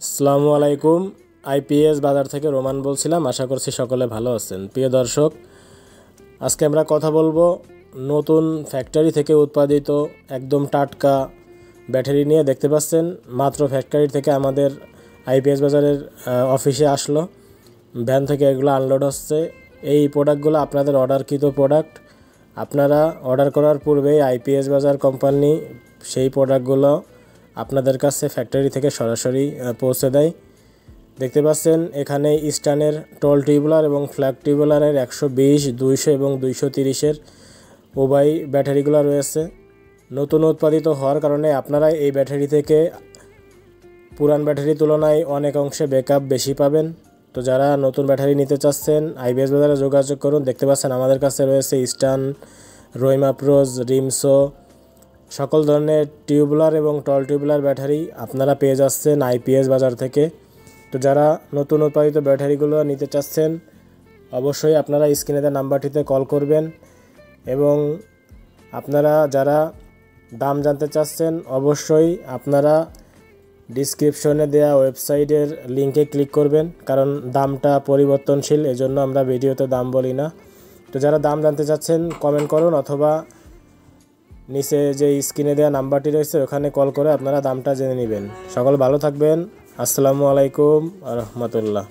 আসসালামু আলাইকুম। আইপিএস বাজার থেকে রোমান বলছিলাম। আশা করছি সকলে ভালো আছেন। প্রিয় দর্শক, আজকে আমরা কথা বলবো নতুন ফ্যাক্টরি থেকে উৎপাদিত একদম টাটকা ব্যাটারি নিয়ে। দেখতে পাচ্ছেন মাত্র ফ্যাক্টরি থেকে আমাদের আইপিএস বাজারের অফিসে আসলো, ভ্যান থেকে এগুলো আনলোড হচ্ছে। এই প্রোডাক্টগুলো আপনাদের অর্ডারকৃত প্রোডাক্ট। আপনারা অর্ডার করার পূর্বেই আইপিএস বাজার কোম্পানি সেই প্রোডাক্টগুলো আপনাদের কাছে ফ্যাক্টরি থেকে সরাসরি পৌঁছে দেয়। দেখতে পাচ্ছেন এখানে স্টানের টল টিউবুলার এবং ফ্ল্যাগ টিউবুলারের 120, 200 এবং 230-এর উভয় ব্যাটারিগুলো রয়েছে। নতুন উৎপাদিত হওয়ার কারণে আপনারা এই ব্যাটারি থেকে পুরান ব্যাটারির তুলনায় অনেক অংশে ব্যাকআপ বেশি পাবেন। তো যারা নতুন ব্যাটারি নিতে চাচ্ছেন আইপিএস বাজারে যোগাযোগ করুন। দেখতে পাচ্ছেন আমাদের কাছে রয়েছে স্টান, রোইমাপ্রোজ, রিমসো, সকল ধরনের টিউবুলার এবং টল টিউবুলার ব্যাটারি আপনারা পেয়ে যাচ্ছেন আইপিএস বাজার থেকে। তো যারা নতুন উৎপাদিত ব্যাটারিগুলো নিতে চাচ্ছেন অবশ্যই আপনারা স্ক্রিনে দেওয়া নাম্বারটিতে কল করবেন। এবং আপনারা যারা দাম জানতে চাচ্ছেন অবশ্যই আপনারা ডিসক্রিপশনে দেওয়া ওয়েবসাইটের লিঙ্কে ক্লিক করবেন, কারণ দামটা পরিবর্তনশীল, এজন্য আমরা ভিডিওতে দাম বলি না। তো যারা দাম জানতে চাচ্ছেন কমেন্ট করুন, অথবা নিচে যে স্ক্রিনে দেওয়া নাম্বারটি রয়েছে ওখানে কল করে আপনারা দামটা জেনে নেবেন। সকল ভালো থাকবেন। আসসালামু আলাইকুম ওয়া রাহমাতুল্লাহ।